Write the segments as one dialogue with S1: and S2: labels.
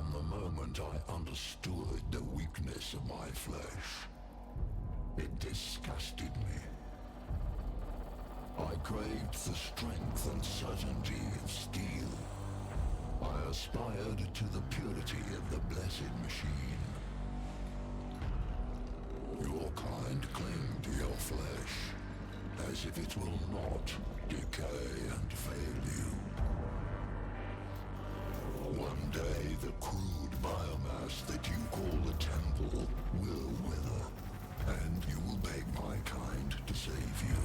S1: From the moment I understood the weakness of my flesh, it disgusted me. I craved the strength and certainty of steel. I aspired to the purity of the blessed machine. Your kind cling to your flesh, as if it will not decay and fail you. One day the crude biomass that you call the temple will wither, and you will beg my kind to save you.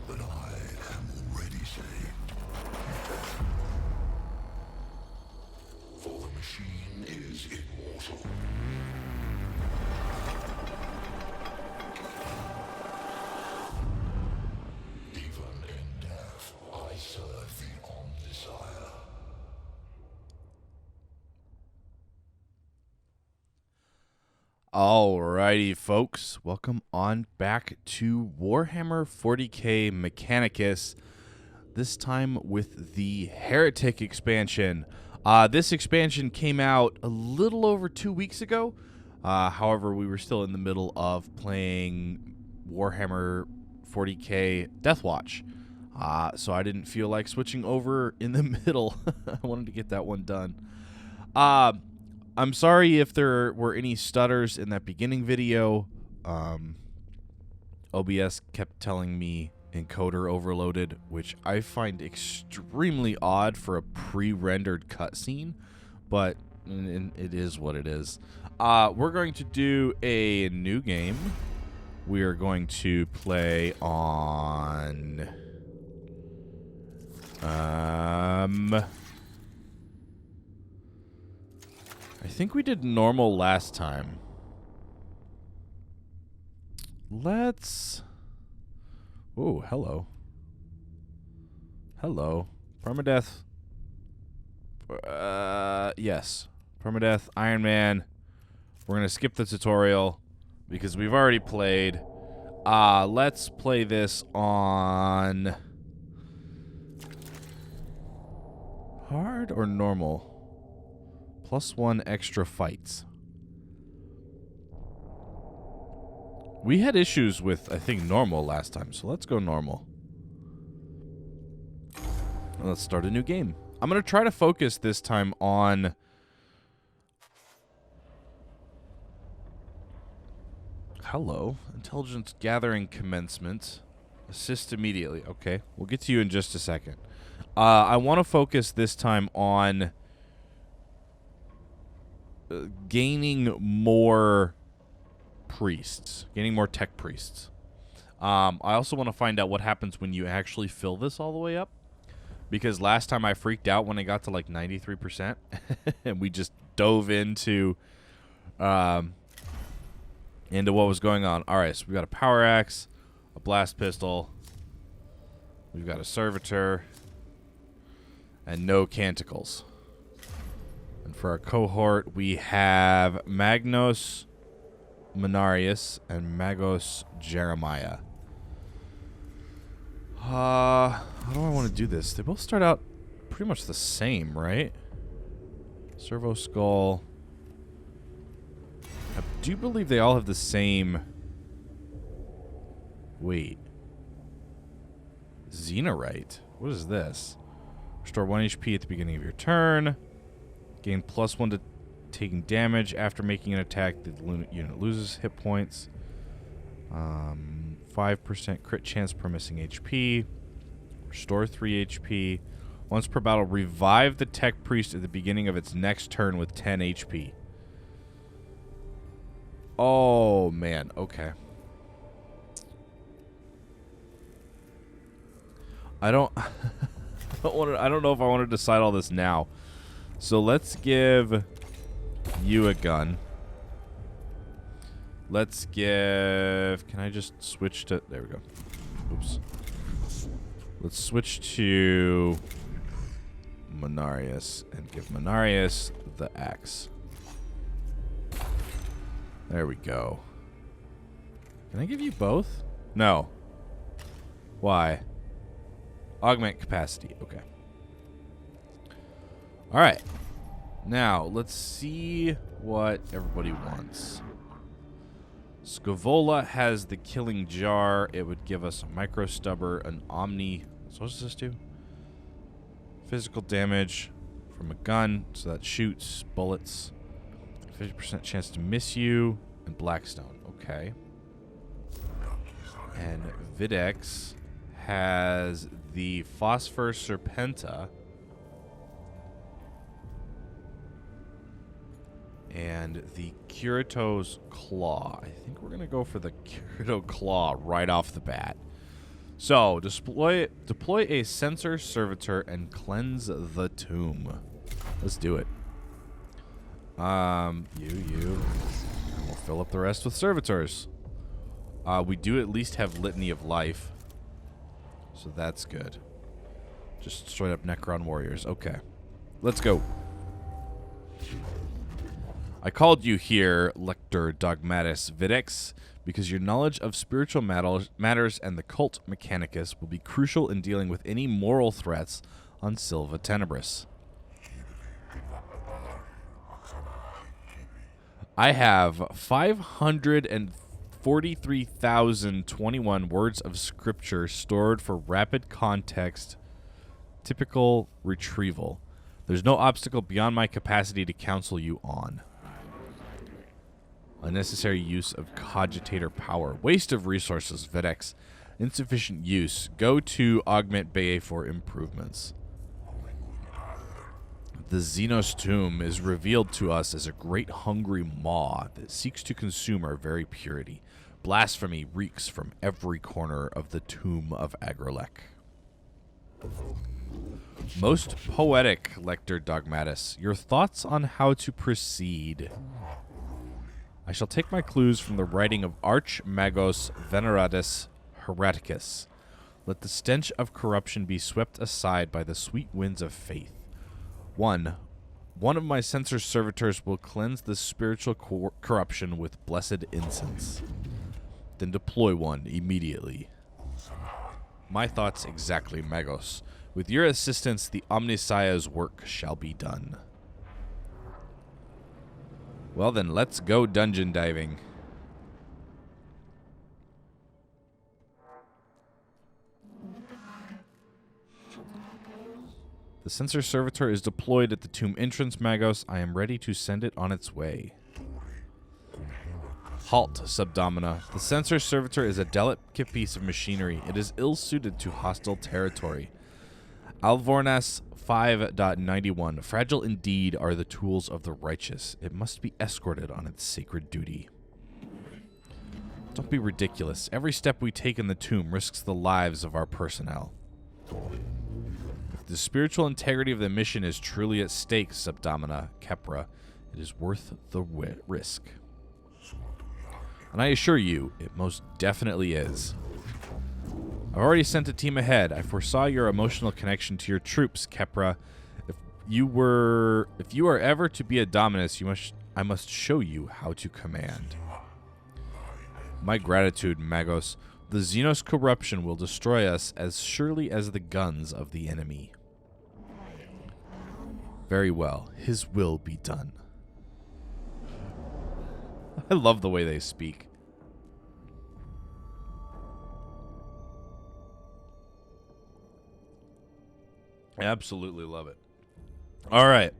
S1: But I am already saved. For the machine is immortal. Even in death, I serve the Omnisire.
S2: Alrighty, folks. Welcome on back to Warhammer 40k Mechanicus. This time with the Heretic expansion. This expansion came out a little over 2 weeks ago. However, we were still in the middle of playing Warhammer 40k Deathwatch. So I didn't feel like switching over in the middle. I wanted to get that one done. I'm sorry if there were any stutters in that beginning video. OBS kept telling me encoder overloaded, which I find extremely odd for a pre-rendered cutscene, but it is what it is. We're going to do a new game. We are going to play on I think we did normal last time. Let's... Oh, hello. Hello. Permadeath. Yes. Permadeath, Ironman. We're going to skip the tutorial because we've already played. Let's play this on... hard or normal? +1 extra fights. We had issues with, I think, normal last time, so let's go normal. Let's start a new game. I'm going to try to focus this time on... Hello. Intelligence gathering commencement. Assist immediately. Okay, we'll get to you in just a second. I want to focus this time on... gaining more priests, gaining more tech priests. I also want to find out what happens when you actually fill this all the way up, because last time I freaked out when I got to like 93% and we just dove into what was going on. All right, so we got a power axe, a blast pistol, we've got a servitor, and no canticles. And for our cohort, we have Magnos Menarius and Magos Jeremiah. How do I want to do this? They both start out pretty much the same, right? Servo Skull. I do believe they all have the same... Wait. Xenorite. What is this? Restore 1 HP at the beginning of your turn. Gain +1 to taking damage after making an attack. The unit loses hit points. 5% crit chance per missing HP. Restore 3 HP. Once per battle, revive the tech priest at the beginning of its next turn with 10 HP. Oh, man. Okay. I don't know if I want to decide all this now. So let's give you a gun. Let's give... Can I just switch to... There we go. Oops. Let's switch to Menarius and give Menarius the axe. There we go. Can I give you both? No. Why? Augment capacity. Okay. All right. Now, let's see what everybody wants. Scovola has the killing jar. It would give us a micro stubber, an omni. So what does this do? Physical damage from a gun. So that shoots bullets. 50% chance to miss you. And Blackstone. Okay. And Videx has the Phosphor Serpenta. And the Kirito's Claw. I think we're going to go for the Kirito Claw right off the bat. So, deploy a Sensor Servitor and cleanse the tomb. Let's do it. You. And we'll fill up the rest with Servitors. We do at least have Litany of Life. So that's good. Just straight up Necron Warriors. Okay. Let's go. I called you here, Lector Dogmatus Videx, because your knowledge of spiritual matters and the cult Mechanicus will be crucial in dealing with any moral threats on Silva Tenebris. I have 543,021 words of scripture stored for rapid context, typical retrieval. There's no obstacle beyond my capacity to counsel you on. Unnecessary use of cogitator power. Waste of resources, Videx. Insufficient use. Go to augment Bay for improvements. The Xenos tomb is revealed to us as a great hungry maw that seeks to consume our very purity. Blasphemy reeks from every corner of the tomb of Agrolek. Most poetic, Lector Dogmatus. Your thoughts on how to proceed? I shall take my clues from the writing of Archmagos Veneratus Hereticus. Let the stench of corruption be swept aside by the sweet winds of faith. One of my censor servitors will cleanse the spiritual corruption with blessed incense. Then deploy one immediately. My thoughts exactly, Magos. With your assistance, the Omnissiah's work shall be done. Well then, let's go dungeon diving. The sensor servitor is deployed at the tomb entrance, Magos. I am ready to send it on its way. Halt, Subdomina. The sensor servitor is a delicate piece of machinery. It is ill-suited to hostile territory. Alvornas 5.91. Fragile indeed are the tools of the righteous. It must be escorted on its sacred duty. Don't be ridiculous. Every step we take in the tomb risks the lives of our personnel. If the spiritual integrity of the mission is truly at stake, Subdomina Kepra, it is worth the risk. And I assure you, it most definitely is. I've already sent a team ahead. I foresaw your emotional connection to your troops, Kepra. If you are ever to be a Dominus, I must show you how to command. My gratitude, Magos. The Xenos corruption will destroy us as surely as the guns of the enemy. Very well. His will be done. I love the way they speak. I absolutely love it. All right.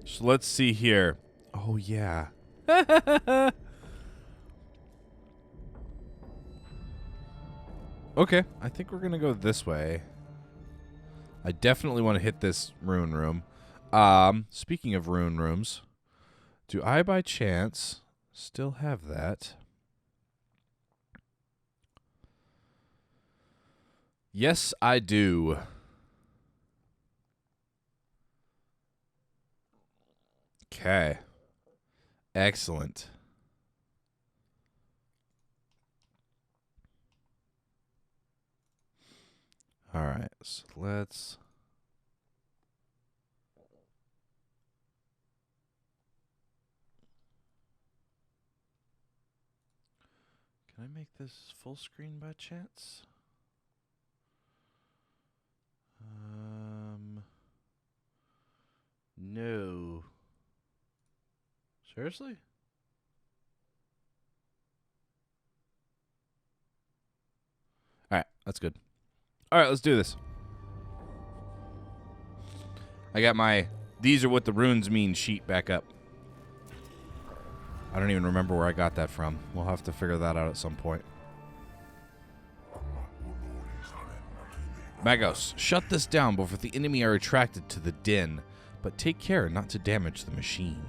S2: So let's see here. Oh, yeah. Okay. I think we're going to go this way. I definitely want to hit this rune room. Speaking of rune rooms, do I by chance still have that? Yes, I do. Okay. Excellent. All right. So let's... Can I make this full screen by chance? No. Seriously? Alright, that's good. Alright, let's do this. I got my "these are what the runes mean" sheet back up. I don't even remember where I got that from. We'll have to figure that out at some point. Magos, shut this down before the enemy are attracted to the din, but take care not to damage the machine.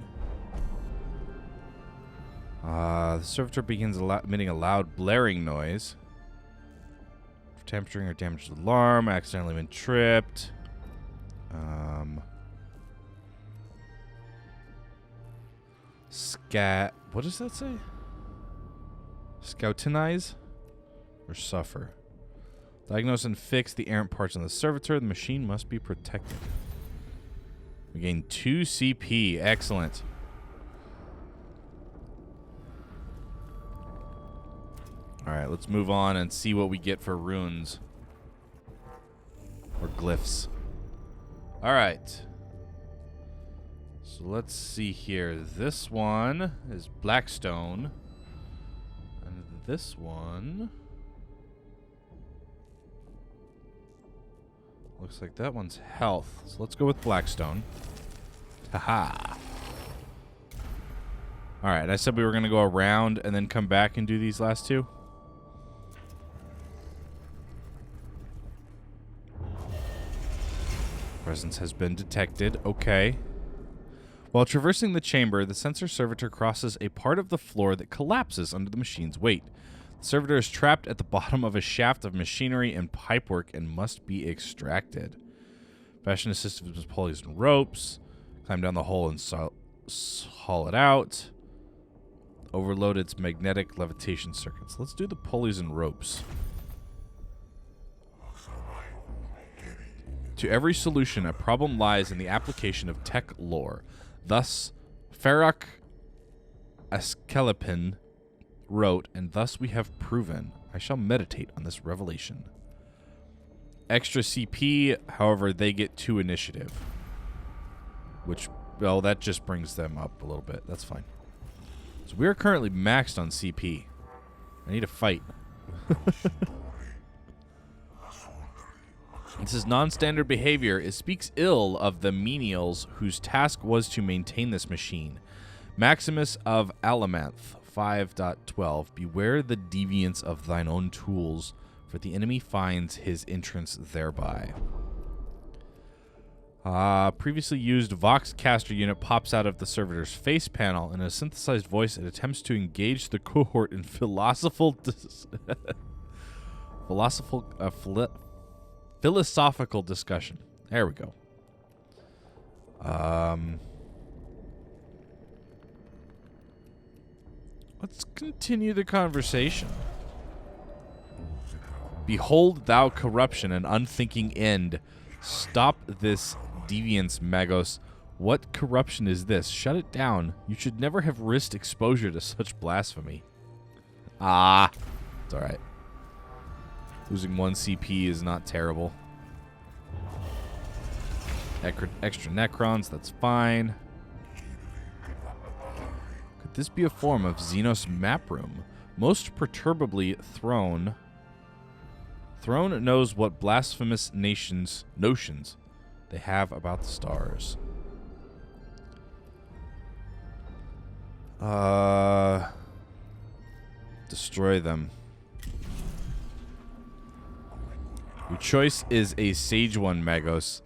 S2: The servitor begins emitting a loud blaring noise. For tempering or damaged alarm, accidentally been tripped. What does that say? Scoutinize or suffer? Diagnose and fix the errant parts on the servitor. The machine must be protected. We gain 2 CP. Excellent. Alright, let's move on and see what we get for runes. Or glyphs. Alright. So let's see here. This one is Blackstone. And this one... looks like that one's health. So let's go with Blackstone. Haha. Alright, I said we were going to go around and then come back and do these last two. Presence has been detected. Okay. While traversing the chamber, the sensor servitor crosses a part of the floor that collapses under the machine's weight. The servitor is trapped at the bottom of a shaft of machinery and pipework and must be extracted. Fashion assisted with pulleys and ropes. Climb down the hole and haul it out. Overload its magnetic levitation circuits. Let's do the pulleys and ropes. To every solution, a problem lies in the application of tech lore. Thus, Farrak Asclepian wrote, and thus we have proven. I shall meditate on this revelation. Extra CP, however, they get 2 initiative. Which, well, that just brings them up a little bit. That's fine. So we are currently maxed on CP. I need a fight. This is non-standard behavior. It speaks ill of the menials whose task was to maintain this machine. Maximus of Alamanth, 5.12. Beware the deviance of thine own tools, for the enemy finds his entrance thereby. Previously used Voxcaster unit pops out of the servitor's face panel. In a synthesized voice, it attempts to engage the cohort in philosophical discussion. There we go. Let's continue the conversation. Behold thou corruption and unthinking end. Stop this deviance, Magos. What corruption is this? Shut it down. You should never have risked exposure to such blasphemy. It's alright. Losing 1 CP is not terrible. Extra Necrons, that's fine. Could this be a form of Xenos map room? Most perturbably, Throne knows what blasphemous notions they have about the stars. Destroy them. Your choice is a sage one, Magos.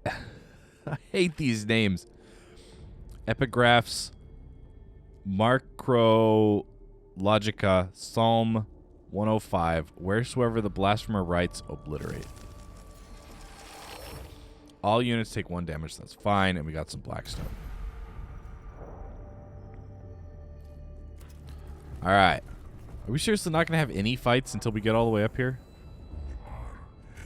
S2: I hate these names. Epigraphs, Macrologica, Psalm 105. Wheresoever the blasphemer writes, obliterate. All units take 1 damage. That's fine. And we got some Blackstone. Alright. Are we seriously not going to have any fights until we get all the way up here?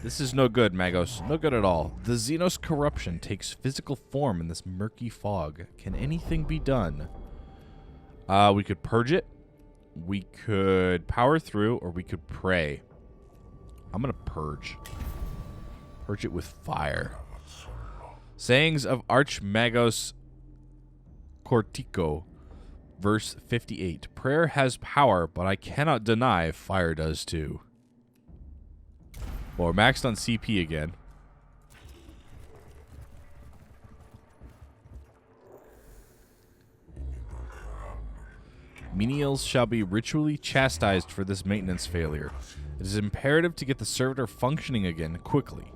S2: This is no good, Magos. No good at all. The Xenos corruption takes physical form in this murky fog. Can anything be done? We could purge it. We could power through, or we could pray. I'm going to purge. Purge it with fire. Sayings of Archmagos Cortico, verse 58. Prayer has power, but I cannot deny fire does too. Well, we're maxed on CP again. Menials shall be ritually chastised for this maintenance failure. It is imperative to get the servitor functioning again quickly.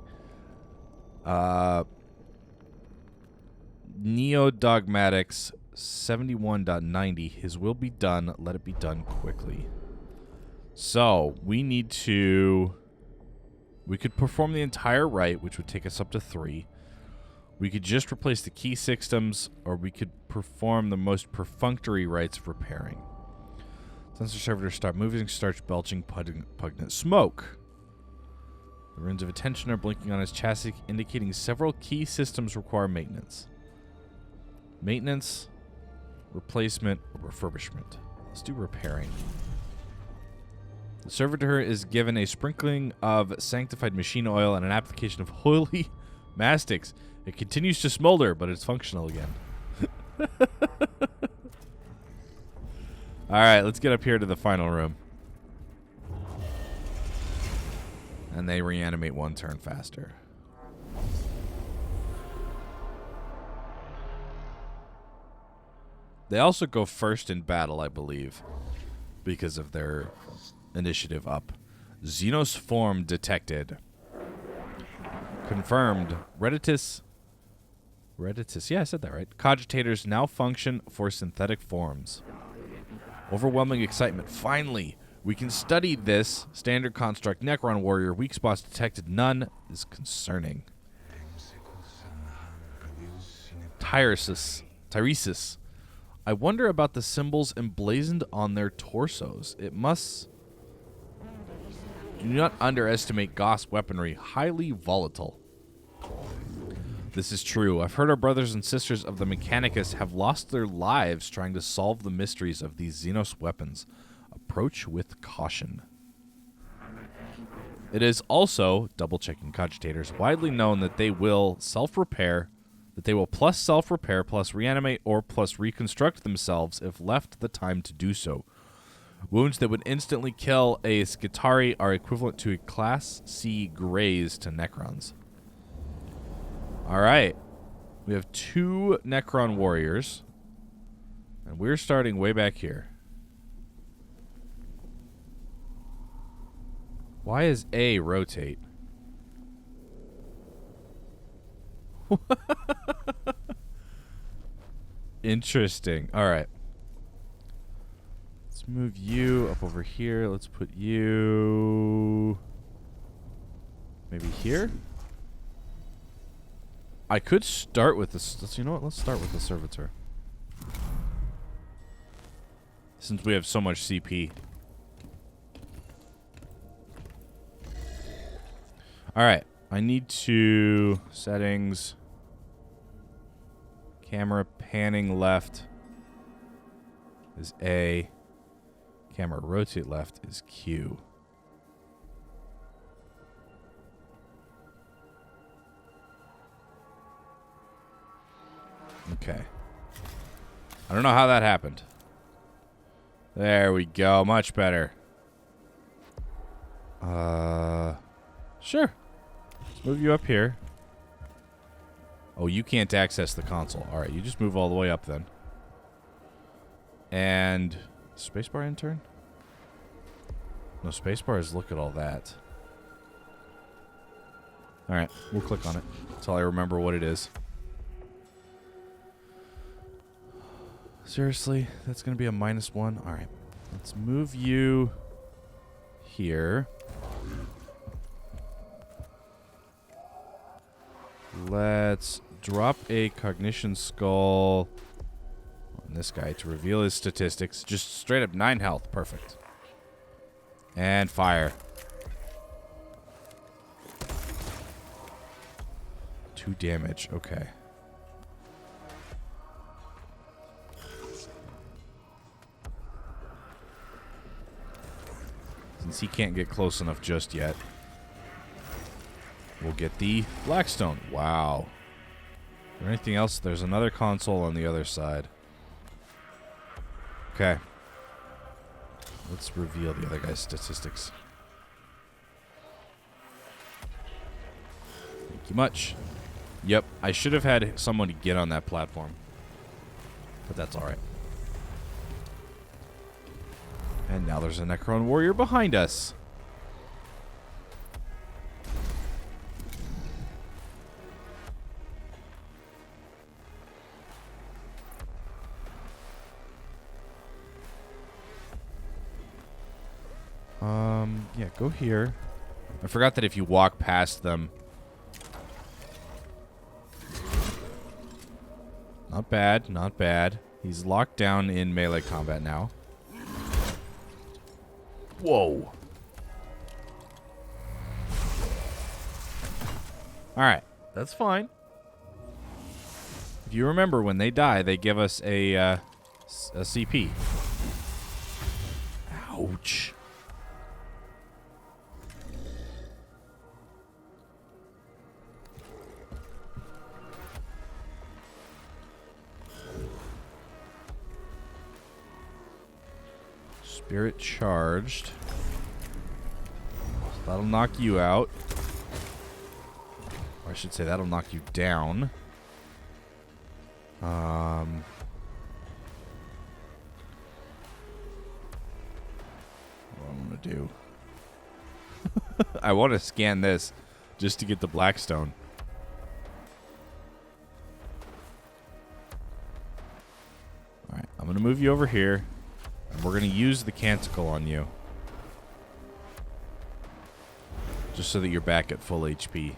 S2: Neo-Dogmatics 71.90. His will be done. Let it be done quickly. So, we need to... We could perform the entire rite, which would take us up to 3. We could just replace the key systems, or we could perform the most perfunctory rites of repairing. Sensor servitor stop moving, starts belching pungent smoke. The runes of attention are blinking on his chassis, indicating several key systems require maintenance. Maintenance, replacement, or refurbishment. Let's do repairing. The servitor is given a sprinkling of sanctified machine oil and an application of holy mastics. It continues to smolder, but it's functional again. Alright, let's get up here to the final room. And they reanimate 1 turn faster. They also go first in battle, I believe, because of their initiative up. Xenos form detected. Confirmed. Redditus. Yeah, I said that right. Cogitators now function for synthetic forms. Overwhelming excitement. Finally, we can study this. Standard construct. Necron warrior. Weak spots detected. None is concerning. Tyresis. I wonder about the symbols emblazoned on their torsos. It must... Do not underestimate Goss weaponry. Highly volatile. This is true. I've heard our brothers and sisters of the Mechanicus have lost their lives trying to solve the mysteries of these Xenos weapons. Approach with caution. It is also, double-checking cogitators, widely known that they will self-repair, plus self-repair, plus reanimate, or plus reconstruct themselves if left the time to do so. Wounds that would instantly kill a Skitari are equivalent to a Class C graze to Necrons. Alright. We have 2 Necron warriors. And we're starting way back here. Why is A rotate? Interesting. Alright. Let's move you up over here. Let's put you... maybe here? I could start with this. You know what? Let's start with the servitor. Since we have so much CP. Alright. I need to... Settings. Camera panning left is A. Camera rotate left is Q. Okay. I don't know how that happened. There we go. Much better. Sure. Let's move you up here. Oh, you can't access the console. Alright, you just move all the way up then. And... spacebar intern? No, spacebar is look at all that. Alright, we'll click on it. Until I remember what it is. Seriously? That's going to be a -1? Alright. Let's move you here. Let's drop a cognition skull on this guy to reveal his statistics. Just straight up 9 health. Perfect. And fire. 2 damage. Okay. Since he can't get close enough just yet, we'll get the Blackstone. Wow. Is there anything else? There's another console on the other side. Okay. Let's reveal the other guy's statistics. Thank you much. Yep, I should have had someone get on that platform. But that's alright. And now there's a Necron warrior behind us. Yeah, go here. I forgot that if you walk past them. Not bad, not bad. He's locked down in melee combat now. Whoa. Alright, that's fine. If you remember, when they die, they give us a CP. Ouch. Spirit charged. So that'll knock you out. Or I should say that'll knock you down. What I'm gonna do. I want to scan this just to get the Blackstone. Alright, I'm gonna move you over here. And we're going to use the Canticle on you. Just so that you're back at full HP.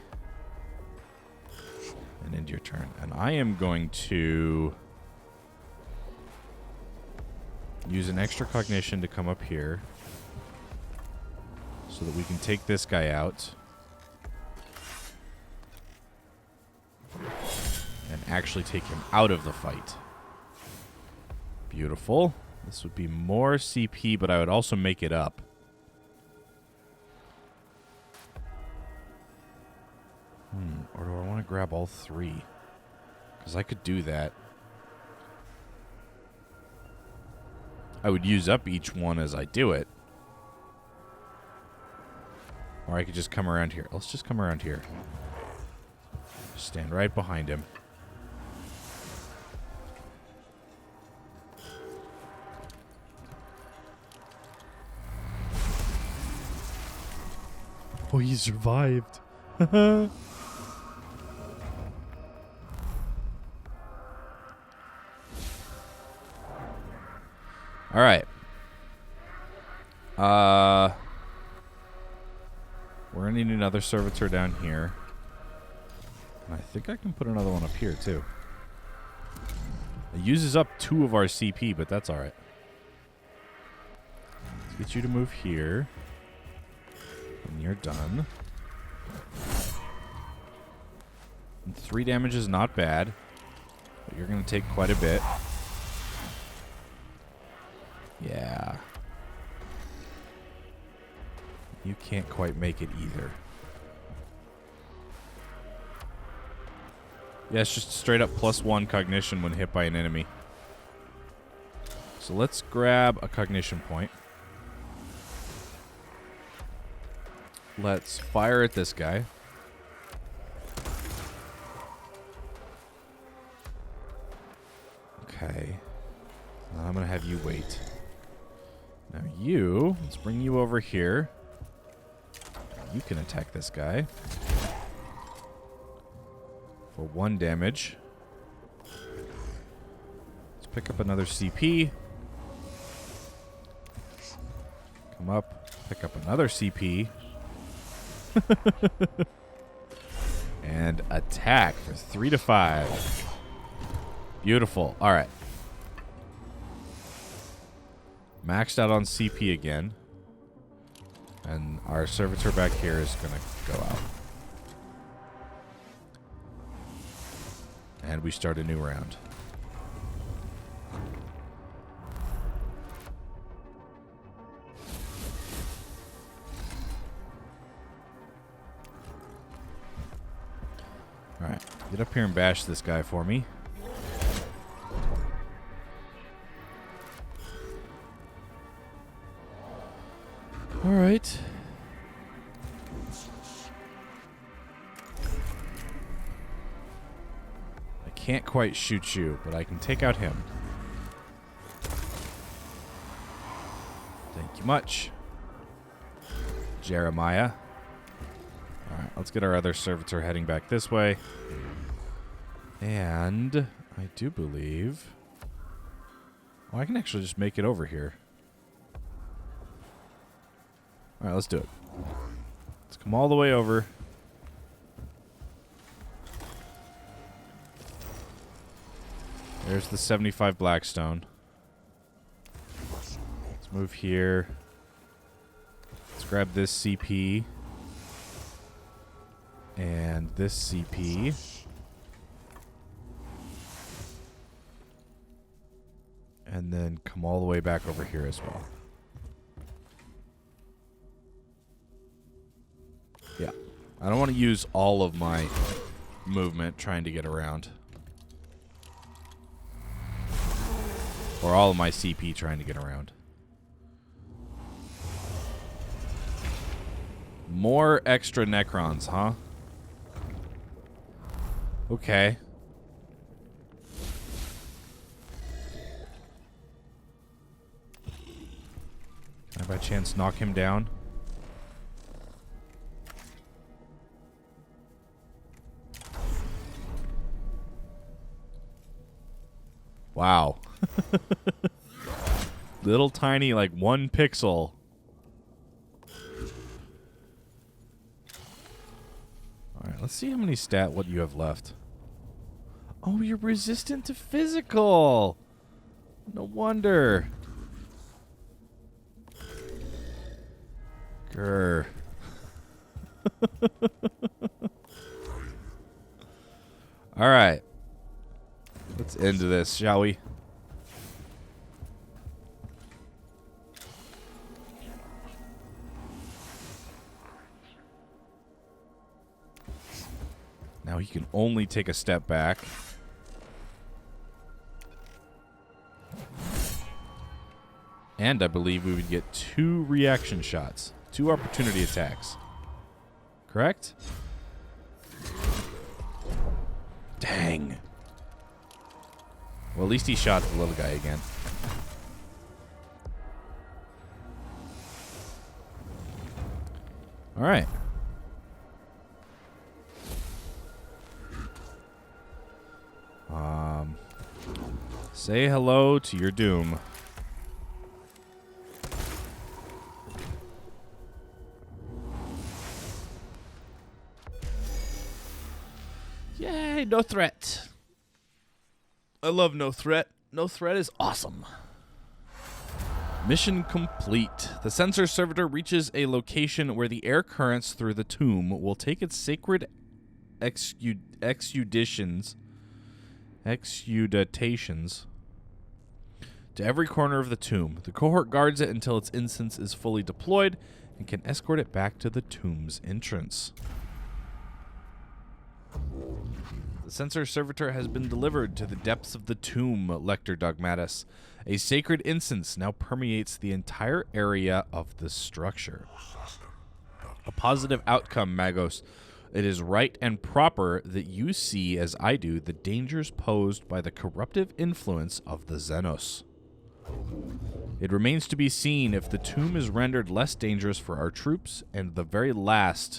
S2: And end your turn. And I am going to use an extra cognition to come up here. So that we can take this guy out. And actually take him out of the fight. Beautiful. This would be more CP, but I would also make it up. Or do I want to grab all three? Because I could do that. I would use up each one as I do it. Or I could just come around here. Let's just come around here. Stand right behind him. Oh, he survived. All right. We're going to need another servitor down here. And I think I can put another one up here, too. It uses up 2 of our CP, but that's all right. Let's get you to move here. And you're done. And 3 damage is not bad. But you're going to take quite a bit. Yeah. You can't quite make it either. Yeah, it's just straight up +1 cognition when hit by an enemy. So let's grab a cognition point. Let's fire at this guy. Okay. I'm going to have you wait. Now you, let's bring you over here. You can attack this guy. For 1 damage. Let's pick up another CP. Come up, pick up another CP. And attack for 3 to 5. Beautiful. All right. Maxed out on CP again. And our servitor back here is going to go out. And we start a new round. Alright, get up here and bash this guy for me. All right. I can't quite shoot you, but I can take out him. Thank you much, Jeremiah. All right, let's get our other servitor heading back this way. And I do believe... Oh, I can actually just make it over here. All right, let's do it. Let's come all the way over. There's the 75 Blackstone. Let's move here. Let's grab this CP. And this CP. And then come all the way back over here as well. Yeah. I don't want to use all of my movement trying to get around. Or all of my CP trying to get around. More extra Necrons, huh? Okay. Can I by chance knock him down? Wow. Little tiny, like 1 pixel. Alright, let's see how many what you have left. Oh, you're resistant to physical. No wonder. Grr. Alright. Let's end this, shall we? Now he can only take a step back. And I believe we would get 2 reaction shots. 2 opportunity attacks. Correct? Dang. Well, at least he shot the little guy again. All right. Say hello to your doom. Yay, no threat. I love no threat. No threat is awesome. Mission complete. The sensor servitor reaches a location where the air currents through the tomb will take its sacred exudations to every corner of the tomb. The cohort guards it until its incense is fully deployed and can escort it back to the tomb's entrance. The sensor servitor has been delivered to the depths of the tomb, Lector Dogmatus. A sacred incense now permeates the entire area of the structure. A positive outcome, Magos. It is right and proper that you see, as I do, the dangers posed by the corruptive influence of the Xenos. It remains to be seen if the tomb is rendered less dangerous for our troops, and the very least,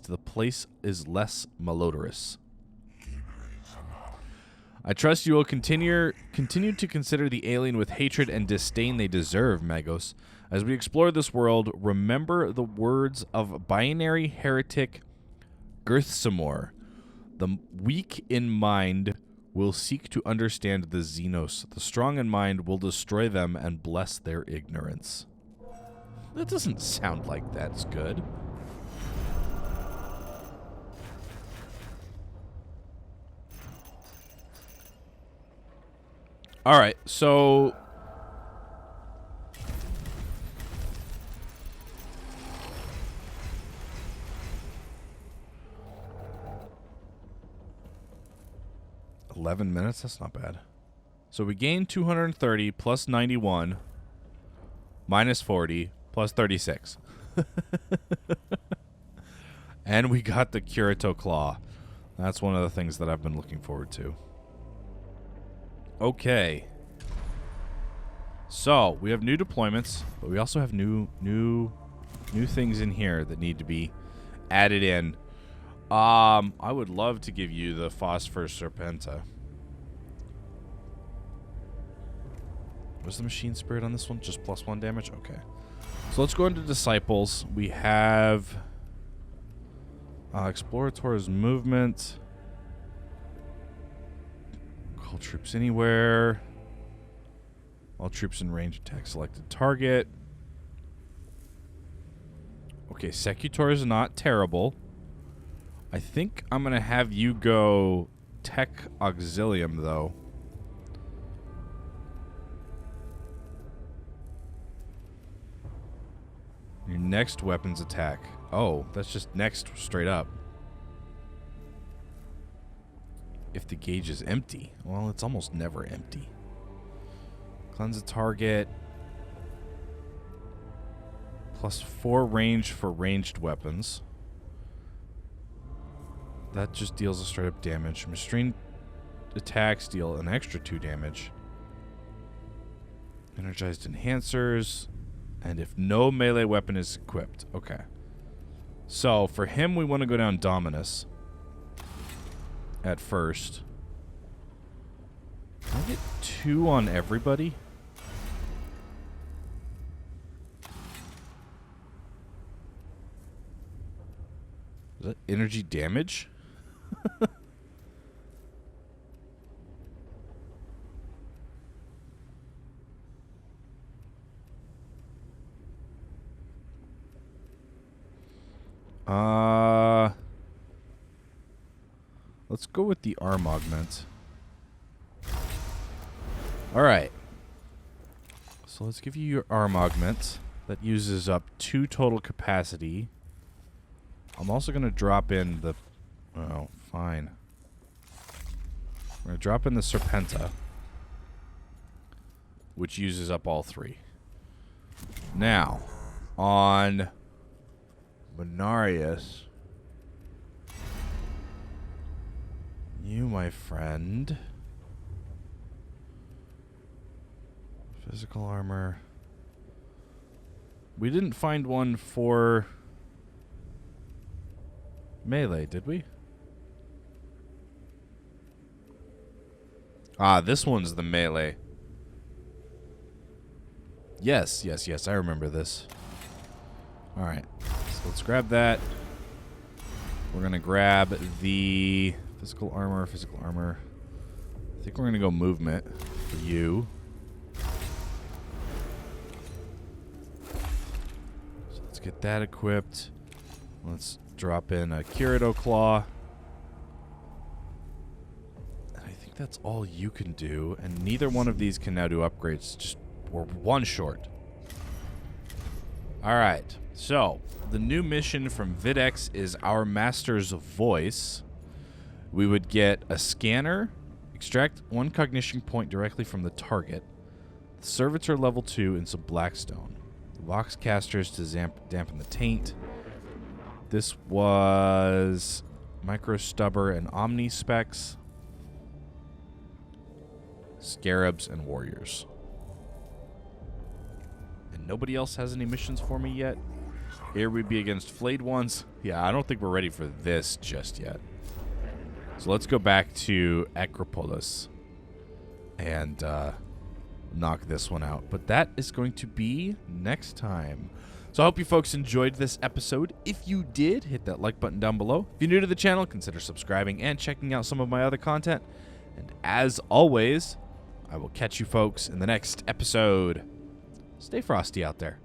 S2: the place is less malodorous. I trust you will continue to consider the alien with hatred and disdain they deserve, Magos. As we explore this world, remember the words of binary heretic Girthsamor. The weak in mind will seek to understand the Xenos. The strong in mind will destroy them and bless their ignorance. That doesn't sound like that's good. All right, so $11 minutes. That's not bad. So we gained 230 plus 91. minus 40, plus 36. And we got the Kirito Claw. That's one of the things that I've been looking forward to. Okay. So, we have new deployments, but we also have new things in here that need to be added in. I would love to give you the Phosphor Serpenta. Was the Machine Spirit on this one? Just +1 damage? Okay. So let's go into Disciples. We have Explorator's Movement. Call troops anywhere. All troops in range attack selected target. Okay, SWTOR is not terrible. I think I'm going to have you go Tech Auxilium, though. Your next weapons attack. Oh, that's just next straight up. If the gauge is empty. Well, it's almost never empty. Cleanse a target. +4 range for ranged weapons. That just deals a straight up damage. Restrained attacks deal an extra 2 damage. Energized enhancers. And if no melee weapon is equipped. Okay. So, for him, we want to go down Dominus. At first. Can I get 2 on everybody? Is that energy damage? Let's go with the arm augment. Alright. So let's give you your arm augment. That uses up 2 total capacity. I'm also going to drop in the... Oh, fine. I'm going to drop in the Serpenta. Which uses up all 3. Now, on Menarius... You, my friend. Physical armor. We didn't find one for melee, did we? Ah, this one's the melee. Yes, yes, yes, I remember this. Alright, so let's grab that. We're going to grab the... Physical armor, physical armor. I think we're going to go movement for you. So let's get that equipped. Let's drop in a Kirito Claw. And I think that's all you can do. And neither one of these can now do upgrades. Just we're 1 short. Alright. So, the new mission from Videx is Our Master's Voice. We would get a scanner, extract 1 cognition point directly from the target, the servitor level 2, and some blackstone. The Vox casters to dampen the taint. This was micro stubber and omni specs, scarabs, and warriors. And nobody else has any missions for me yet. Here we'd be against flayed ones. Yeah, I don't think we're ready for this just yet. So let's go back to Acropolis and knock this one out. But that is going to be next time. So I hope you folks enjoyed this episode. If you did, hit that like button down below. If you're new to the channel, consider subscribing and checking out some of my other content. And as always, I will catch you folks in the next episode. Stay frosty out there.